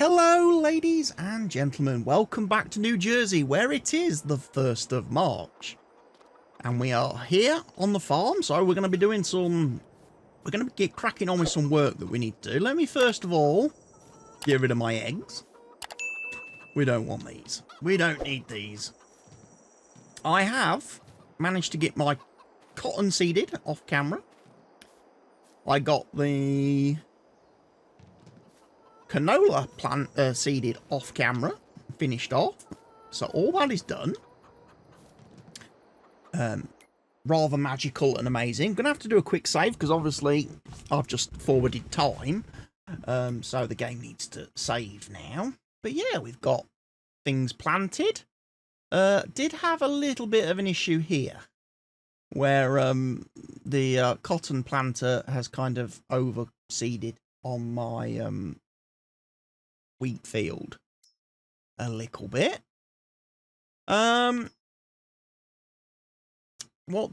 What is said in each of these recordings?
Hello, ladies and gentlemen. Welcome back to New Jersey, where it is the 1st of March. And we are here on the farm, so we're going to be doing some... We're going to get cracking on with some work that we need to do. Let me first of all get rid of my eggs. We don't want these. We don't need these. I have managed to get my cotton seeded off camera. I got the canola plant seeded off camera, finished off. So all that is done. Rather magical and amazing. I'm going to have to do a quick save because obviously I've just forwarded time. So the game needs to save now. But yeah, we've got things planted. Did have a little bit of an issue here where the cotton planter has kind of overseeded on my wheat field a little bit. What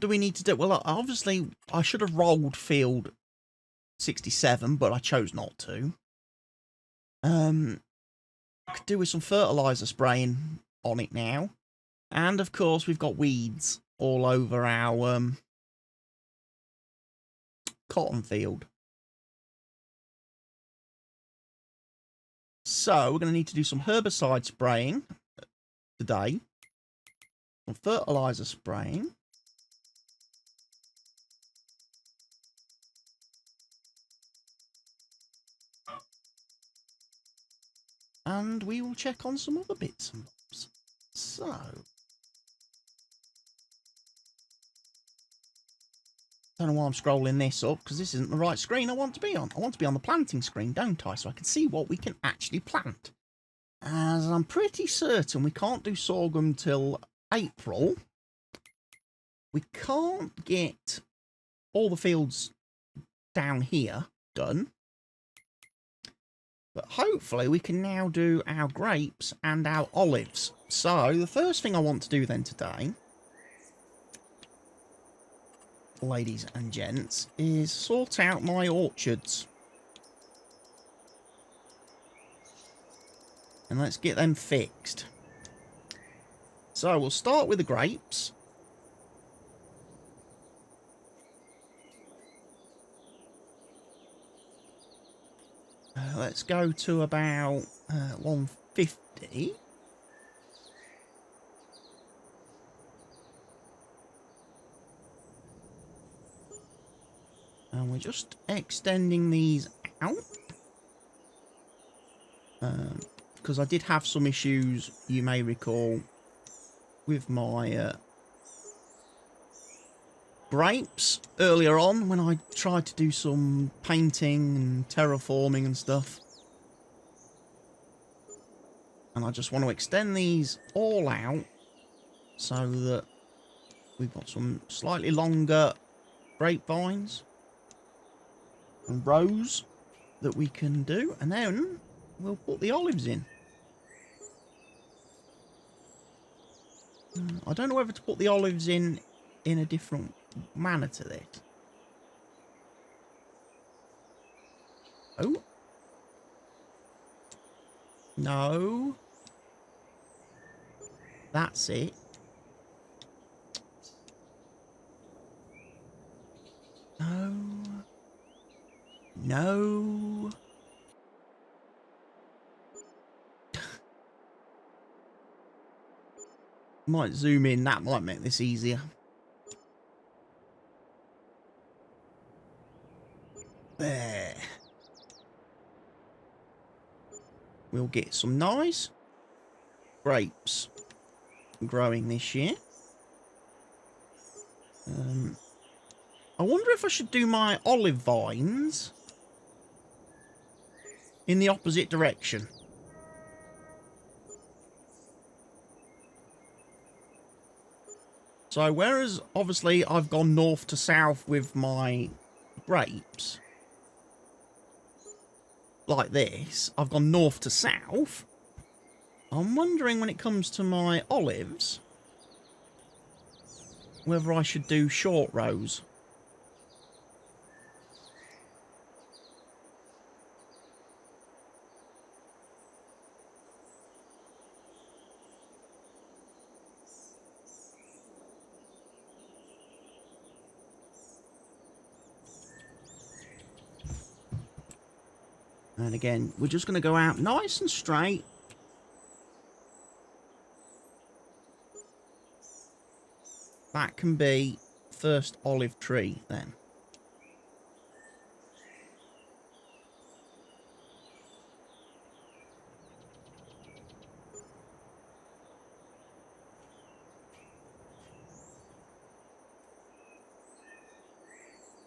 do we need to do? Well, obviously I should have rolled field 67, but I chose not to. I could do with some fertilizer spraying on it now. And of course we've got weeds all over our cotton field. So we're going to need to do some herbicide spraying today. Some fertilizer spraying. And we will check on some other bits and bobs. So, don't know why I'm scrolling this up, because this isn't the right screen I want to be on. I want to be on the planting screen, don't I? So I can see what we can actually plant. As I'm pretty certain we can't do sorghum till April. We can't get all the fields down here done. But hopefully we can now do our grapes and our olives. So the first thing I want to do then today, ladies and gents, is sort out my orchards. And let's get them fixed. So we'll start with the grapes. Let's go to about 150. And we're just extending these out. Because I did have some issues, you may recall, with my grapes earlier on when I tried to do some painting and terraforming and stuff. And I just want to extend these all out so that we've got some slightly longer grapevines and rows that we can do, and then we'll put the olives in. I don't know whether to put the olives in a different manner to this. Oh. No. That's it. No. No. Might zoom in, that might make this easier. There. We'll get some nice grapes growing this year. I wonder if I should do my olive vines in the opposite direction. So whereas obviously I've gone north to south with my grapes, like this, I've gone north to south. I'm wondering when it comes to my olives, whether I should do short rows. And again, we're just going to go out nice and straight. That can be first olive tree then.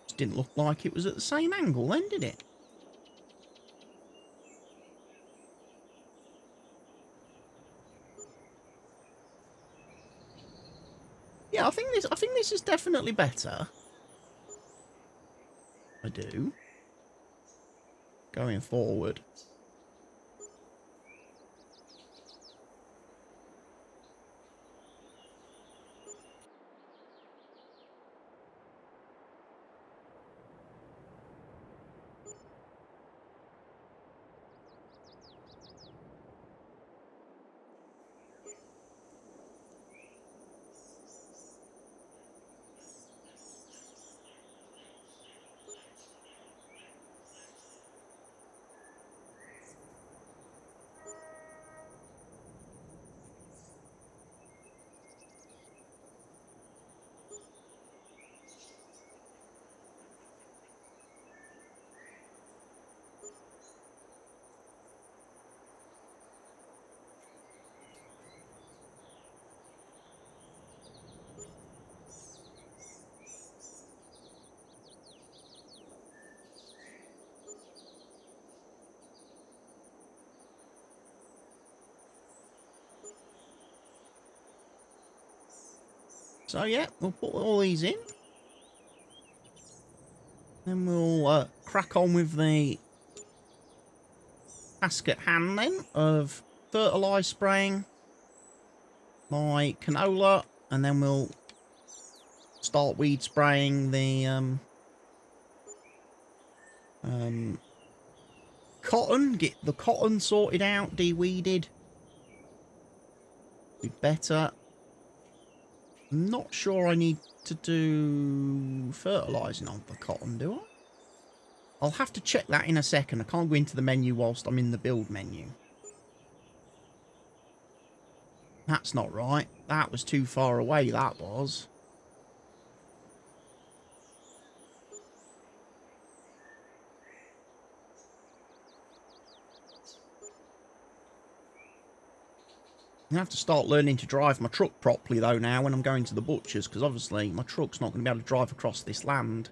Just didn't look like it was at the same angle then, did it? Yeah, I think this is definitely better. I do. Going forward. So yeah, we'll put all these in. Then we'll crack on with the task at hand then of fertilise spraying my canola, and then we'll start weed spraying the cotton. Get the cotton sorted out, de-weeded. Be better. I'm not sure I need to do fertilising on the cotton, do I? I'll have to check that in a second. I can't go into the menu whilst I'm in the build menu. That's not right. That was too far away, that was. I have to start learning to drive my truck properly, though, now when I'm going to the butcher's, because obviously my truck's not going to be able to drive across this land.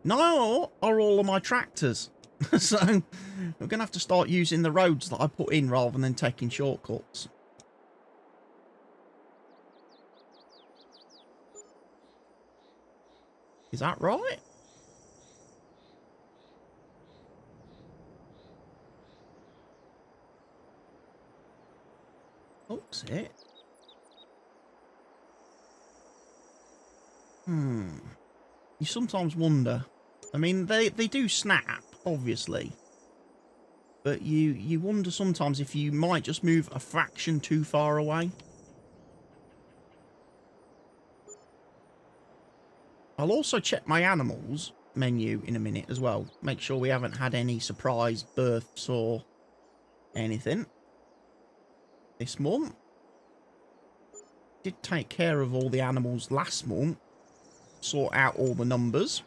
Nor are all of my tractors. So I'm going to have to start using the roads that I put in rather than taking shortcuts. Is that right? Looks it. You sometimes wonder. I mean, they do snap, obviously. But you wonder sometimes if you might just move a fraction too far away. I'll also check my animals menu in a minute as well. Make sure we haven't had any surprise births or anything this month. Did take care of all the animals last month. Sort out all the numbers.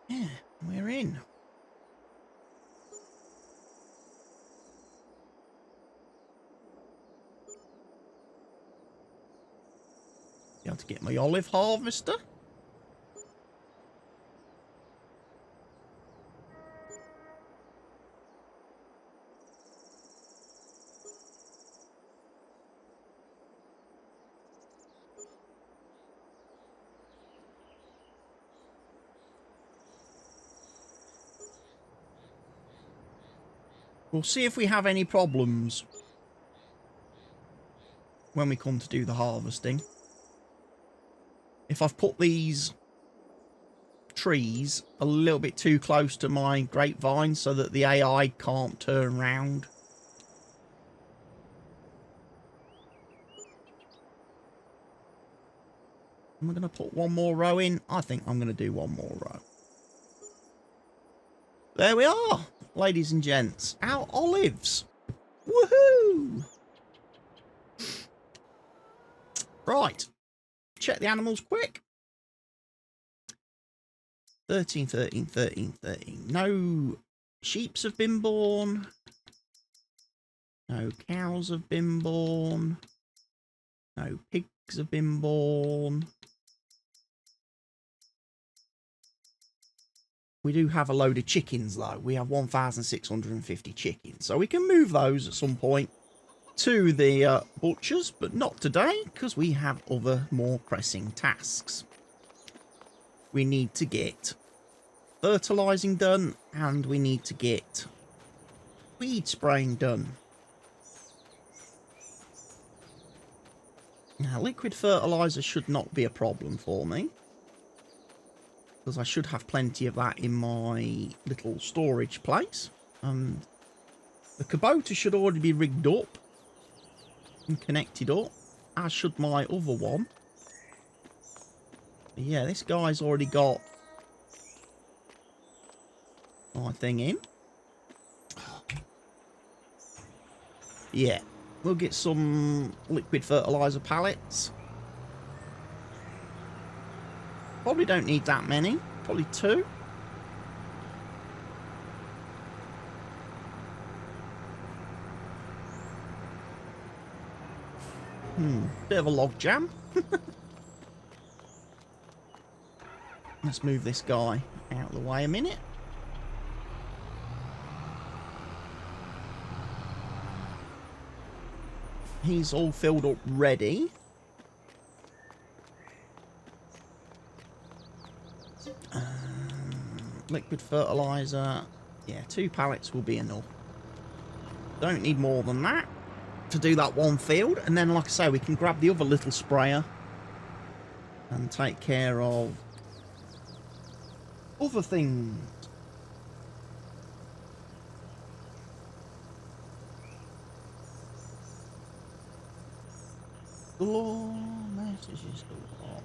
Yeah, we're in. Be able to get my olive harvester. We'll see if we have any problems when we come to do the harvesting. If I've put these trees a little bit too close to my grapevine so that the AI can't turn round. Am I going to put one more row in? I think I'm going to do one more row. There we are, ladies and gents. Our olives. Woohoo! Right. Check the animals quick. 13, 13, 13, 13. No sheeps have been born. No cows have been born. No pigs have been born. We do have a load of chickens, though. We have 1,650 chickens. So we can move those at some point to the butchers, but not today, because we have other more pressing tasks. We need to get fertilizing done, and we need to get weed spraying done. Now, liquid fertilizer should not be a problem for me, because I should have plenty of that in my little storage place. And the Kubota should already be rigged up and connected up, as should my other one. But yeah, this guy's already got my thing in. Yeah, we'll get some liquid fertilizer pallets. Probably don't need that many, probably 2. Bit of a log jam. Let's move this guy out of the way a minute. He's all filled up ready. Liquid fertilizer. Yeah, 2 pallets will be enough. Don't need more than that to do that one field. And then, like I say, we can grab the other little sprayer and take care of other things. Galore messages galore.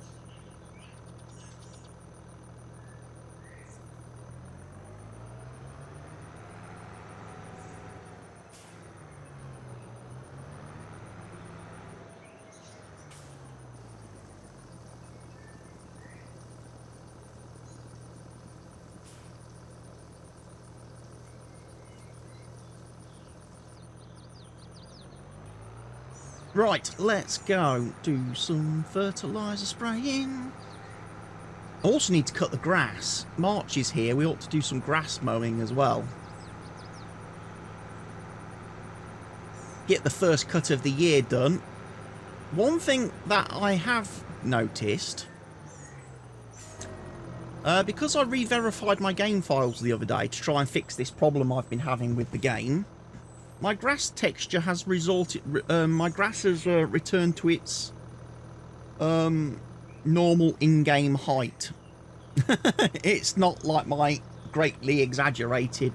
Right, let's go do some fertilizer spraying. I also need to cut the grass. March is here, we ought to do some grass mowing as well. Get the first cut of the year done. One thing that I have noticed, because I re-verified my game files the other day to try and fix this problem I've been having with the game, my grass texture has my grass has returned to its normal in-game height. It's not like my greatly exaggerated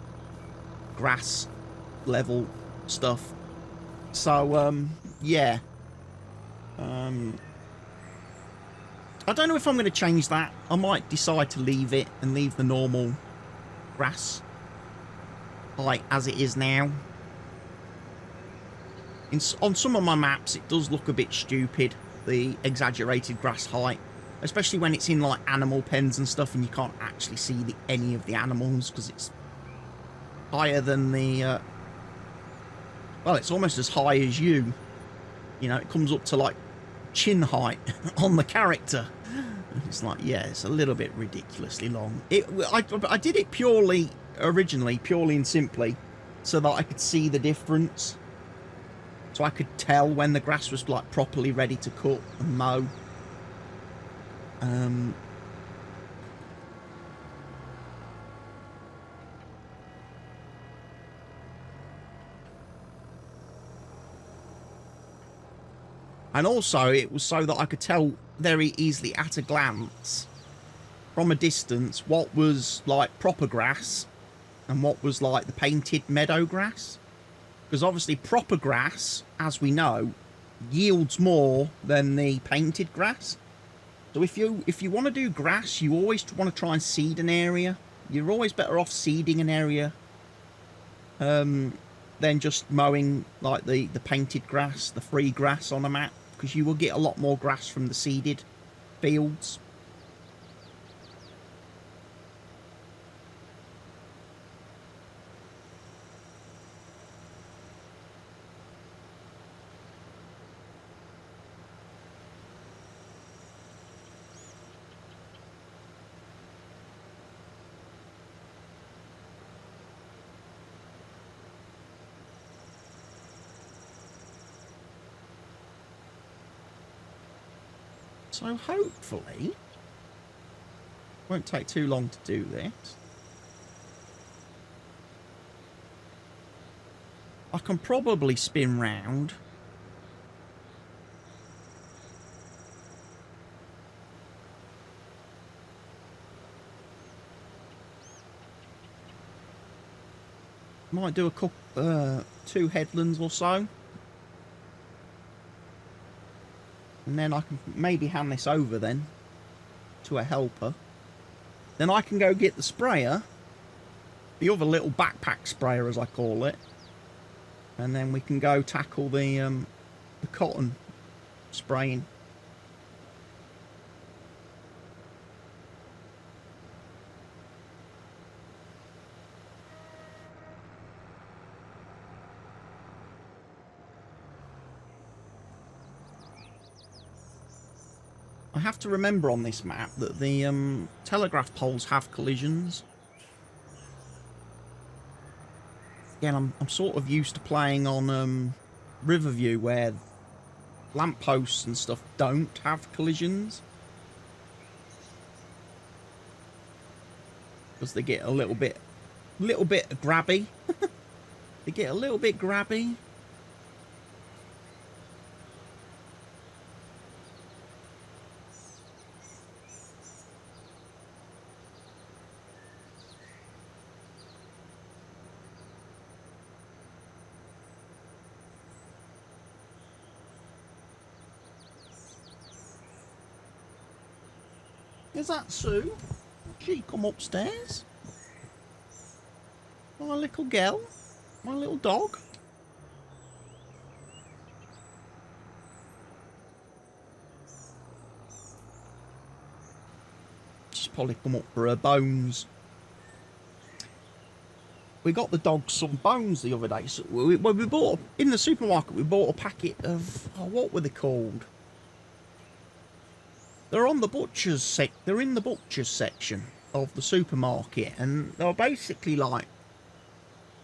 grass level stuff. So, yeah. I don't know if I'm going to change that. I might decide to leave it and leave the normal grass height as it is now. On some of my maps, it does look a bit stupid, the exaggerated grass height. Especially when it's in, like, animal pens and stuff and you can't actually see any of the animals because it's higher than the... well, it's almost as high as you. You know, it comes up to, like, chin height on the character. It's like, yeah, it's a little bit ridiculously long. I did it originally, purely and simply, so that I could see the difference. So I could tell when the grass was, like, properly ready to cut and mow. And also, it was so that I could tell very easily at a glance, from a distance, what was, like, proper grass and what was, like, the painted meadow grass. Because obviously proper grass, as we know, yields more than the painted grass. So if you want to do grass, you always want to try and seed an area. You're always better off seeding an area than just mowing like the painted grass, the free grass on a map, because you will get a lot more grass from the seeded fields. So hopefully, won't take too long to do this. I can probably spin round. Might do a couple, 2 headlands or so. And then I can maybe hand this over then to a helper. Then I can go get the sprayer, the other little backpack sprayer as I call it. And then we can go tackle the cotton spraying. I have to remember on this map that the telegraph poles have collisions. Again, I'm sort of used to playing on Riverview where lampposts and stuff don't have collisions. Because they get a little bit grabby. They get a little bit grabby. Is that Sue? She come upstairs? My little girl? My little dog? She's probably come up for her bones. We got the dog some bones the other day. So we bought, in the supermarket, we bought a packet of, oh, what were they called? They're on the butcher's they're in the butcher's section of the supermarket, and they were basically like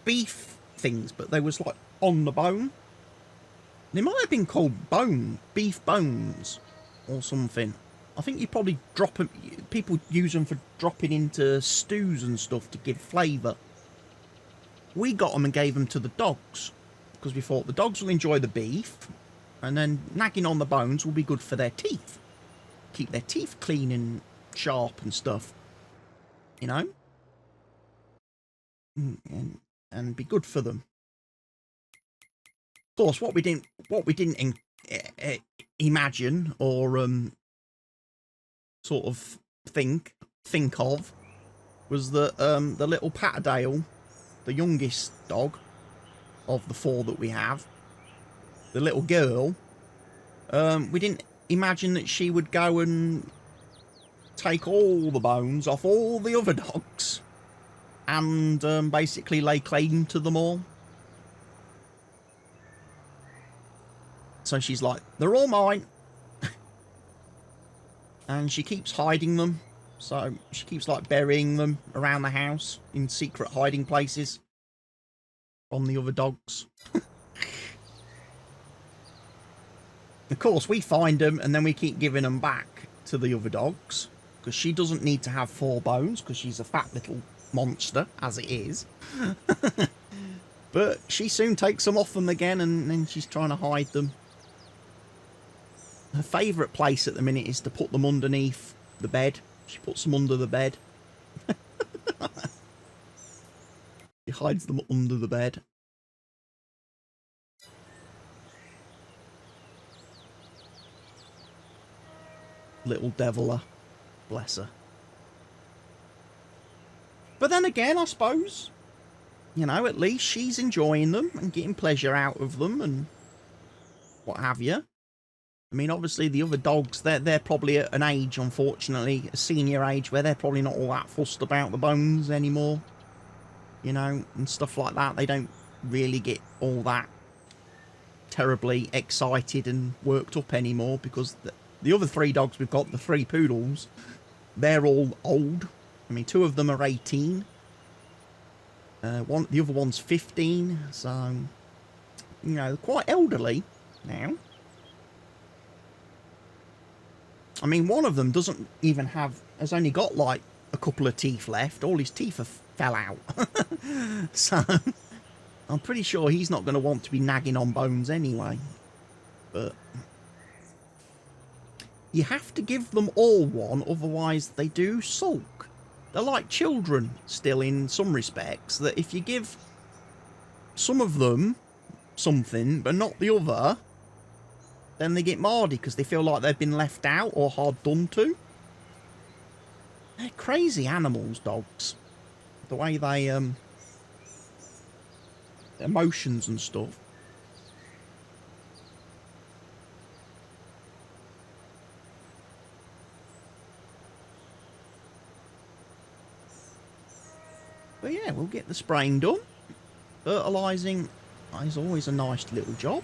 beef things, but they was like on the bone. They might have been called beef bones or something. I think you probably drop them, people use them for dropping into stews and stuff to give flavour. We got them and gave them to the dogs because we thought the dogs will enjoy the beef, and then nagging on the bones will be good for their teeth. Keep their teeth clean and sharp and stuff, you know, and be good for them. Of course, what we didn't imagine or sort of think of was that the little Patterdale, the youngest dog of the 4 that we have, the little girl, we didn't imagine that she would go and take all the bones off all the other dogs and basically lay claim to them all. So she's like, they're all mine. And she keeps hiding them. So she keeps like burying them around the house in secret hiding places from the other dogs. Of course, we find them and then we keep giving them back to the other dogs because she doesn't need to have 4 bones because she's a fat little monster as it is. But she soon takes them off them again, and then she's trying to hide them. Her favourite place at the minute is to put them underneath the bed. She puts them under the bed. She hides them under the bed. little deviler. Bless her. But then again, I suppose, you know, at least she's enjoying them and getting pleasure out of them and what have you. I mean, obviously the other dogs, they're probably at an age, unfortunately, a senior age, where they're probably not all that fussed about the bones anymore. You know, and stuff like that. They don't really get all that terribly excited and worked up anymore, because the other 3 dogs we've got, the 3 poodles, they're all old. I mean, 2 of them are 18. The other one's 15, so, you know, quite elderly now. I mean, one of them doesn't even has only got like a couple of teeth left. All his teeth fell out. So, I'm pretty sure he's not going to want to be nagging on bones anyway. But you have to give them all one, otherwise they do sulk. They're like children still in some respects, that if you give some of them something, but not the other, then they get mardy because they feel like they've been left out or hard done to. They're crazy animals, dogs. The way they, emotions and stuff. But yeah, we'll get the spraying done. Fertilising is always a nice little job.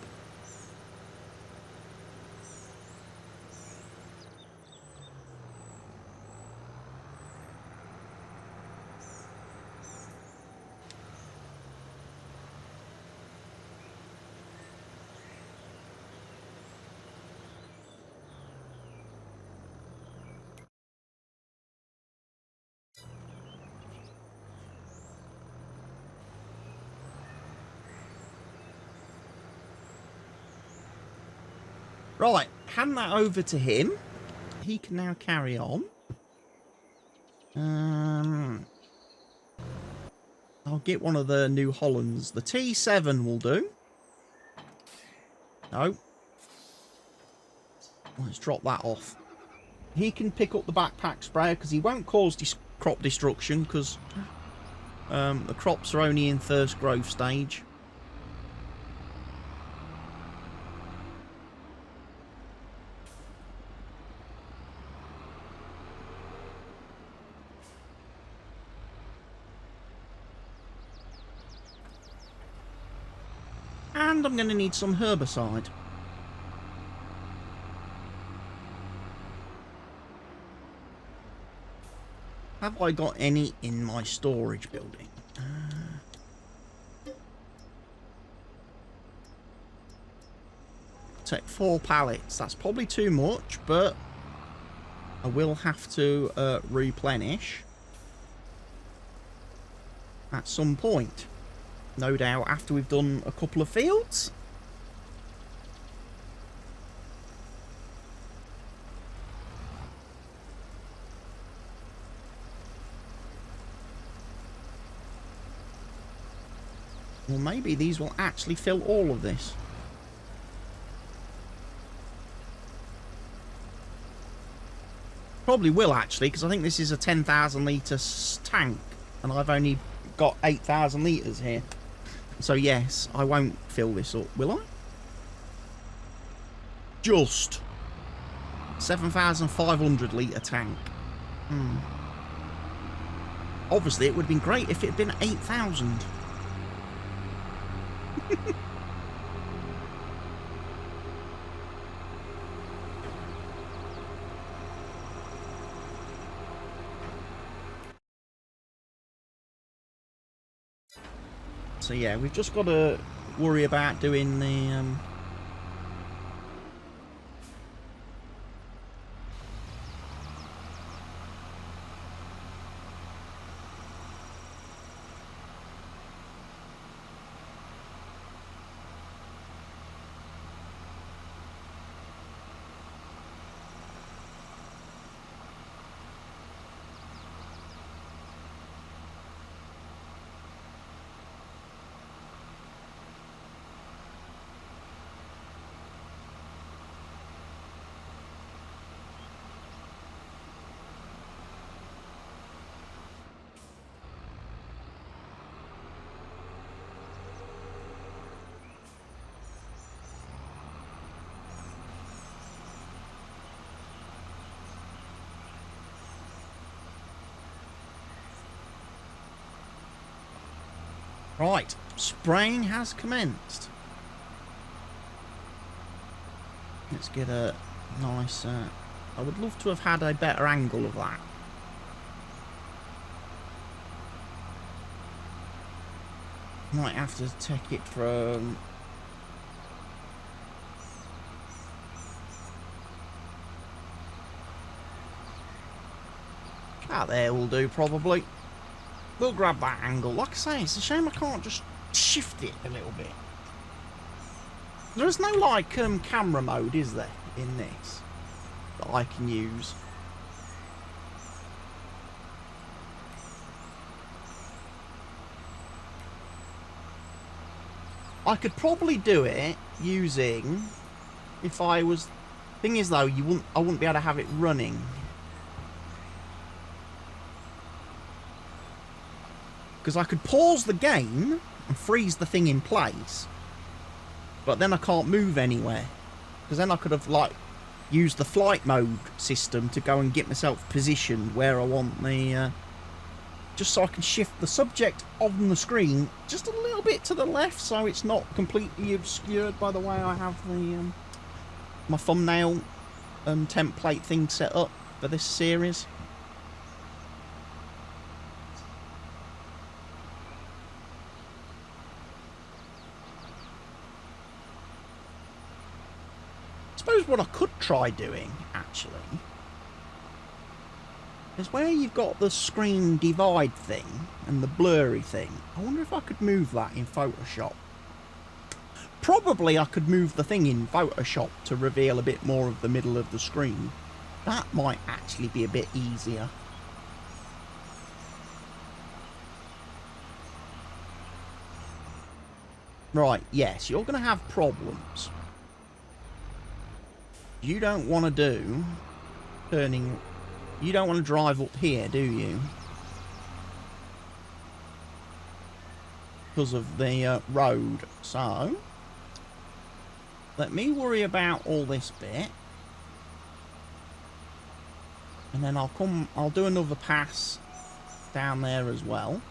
Right, hand that over to him. He can now carry on. I'll get one of the New Hollands. The T7 will do. No. Let's drop that off. He can pick up the backpack sprayer because he won't cause crop destruction, because the crops are only in first growth stage. And I'm going to need some herbicide. Have I got any in my storage building? Take 4 pallets. That's probably too much, but I will have to replenish at some point. No doubt after we've done a couple of fields. Well, maybe these will actually fill all of this. Probably will actually, because I think this is a 10,000 litre tank and I've only got 8,000 litres here. So yes, I won't fill this up, will I? Just 7,500 litre tank. Obviously, it would have been great if it had been 8,000. So yeah, we've just got to worry about doing the Right, spraying has commenced. Let's get a nice... I would love to have had a better angle of that. Might have to take it from... Out there will do, probably. We'll grab that angle. Like I say, it's a shame I can't just shift it a little bit. There's no, like, camera mode, is there, in this, that I can use? I could probably do it using, if I was... Thing is, though, I wouldn't be able to have it running. Because I could pause the game and freeze the thing in place, but then I can't move anywhere. Because then I could have, like, used the flight mode system to go and get myself positioned where I want the... just so I can shift the subject on the screen just a little bit to the left, so it's not completely obscured by the way I have the my thumbnail template thing set up for this series. I suppose what I could try doing, actually, is where you've got the screen divide thing and the blurry thing. I wonder if I could move that in Photoshop. Probably I could move the thing in Photoshop to reveal a bit more of the middle of the screen. That might actually be a bit easier. Right, yes, you're going to have problems. You don't want to do turning... You don't want to drive up here, do you? Because of the road. So, let me worry about all this bit. And then I'll do another pass down there as well.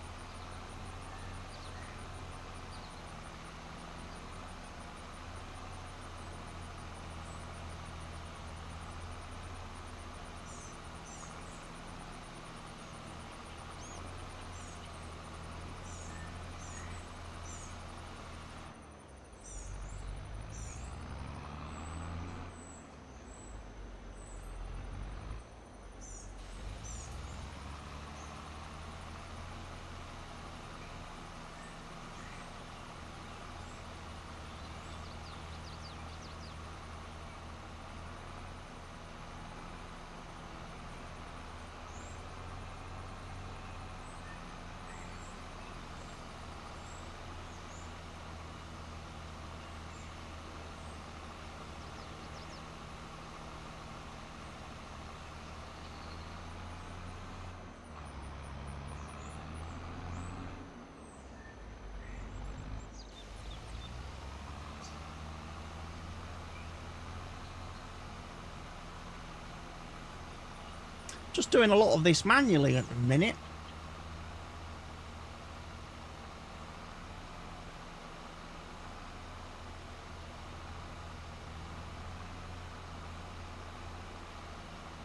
Just doing a lot of this manually at the minute.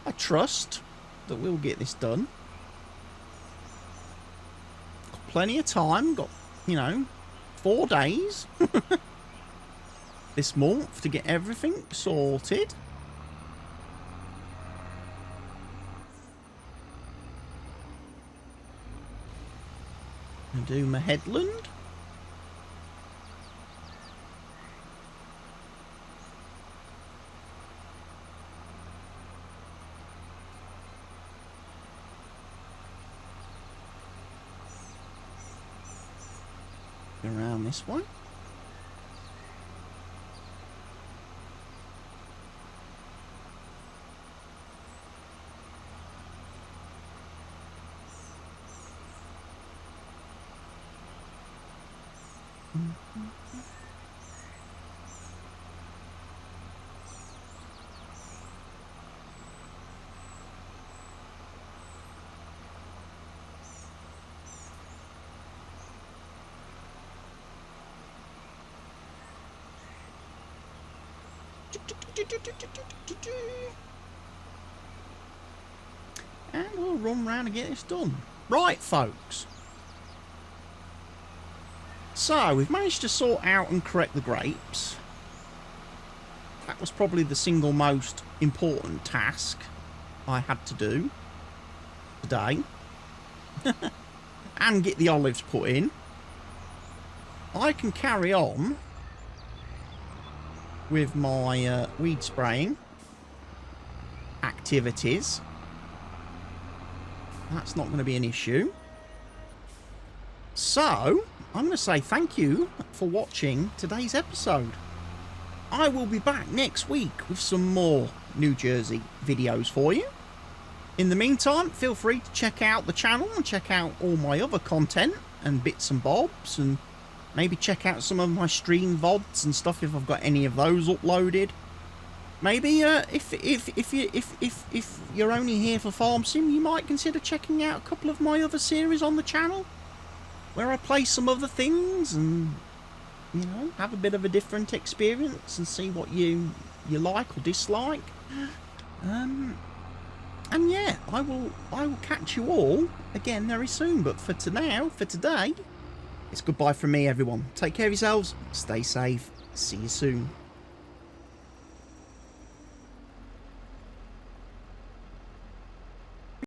I trust that we'll get this done. Got plenty of time. Got, you know, 4 days this month to get everything sorted. And do my headland. Around this way. And we'll run round and get this done. Right, folks. So, we've managed to sort out and correct the grapes. That was probably the single most important task I had to do today. And get the olives put in. I can carry on with my weed spraying activities. That's not going to be an issue. So, I'm going to say thank you for watching today's episode. I will be back next week with some more New Jersey videos for you. In the meantime, feel free to check out the channel and check out all my other content and bits and bobs, and maybe check out some of my stream VODs and stuff if I've got any of those uploaded. Maybe if you're only here for Farm Sim, you might consider checking out a couple of my other series on the channel, where I play some other things and, you know, have a bit of a different experience and see what you like or dislike. And yeah, I will catch you all again very soon. But for today, it's goodbye from me, everyone. Take care of yourselves, stay safe, see you soon.